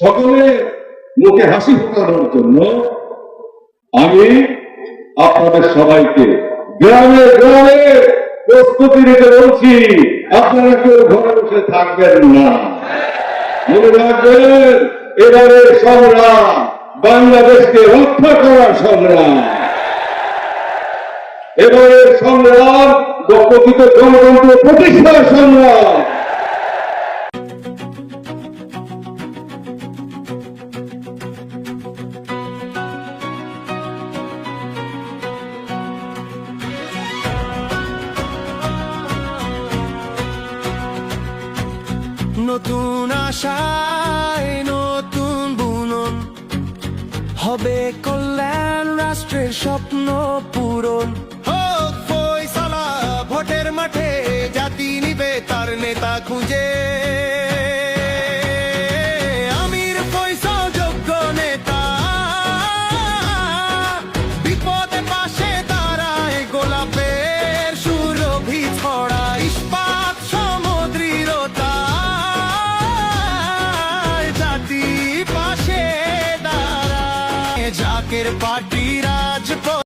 সকলে মুখে হাসি ফোটানোর জন্য আমি আপনাদের সবাইকে গ্রামে গ্রামে প্রস্তুতি নিতে বলছি। আপনারা কেউ ঘরে বসে থাকবেন না। মনে রাখবেন, এবারের সংগ্রাম বাংলাদেশকে রক্ষা করার সংগ্রাম। এবারের সংগ্রাম প্রকৃত গণতন্ত্র প্রতিষ্ঠার সংগ্রাম। নতুন আশায় নতুন বুনন হবে কল্যাণ, রাষ্ট্রের স্বপ্ন পূরণ হোক ফয়সালা। ভোটের মাঠে জাতি নিবে তার নেতা খুঁজে। আমির ফয়সাল যোগ্য নেতা, বিপদে পাশে দাঁড়ায় গোলাপের সুরভি ছড়া। ইস্পাত সমুদ্রীরতা জাকের পার্টি রাজপথ।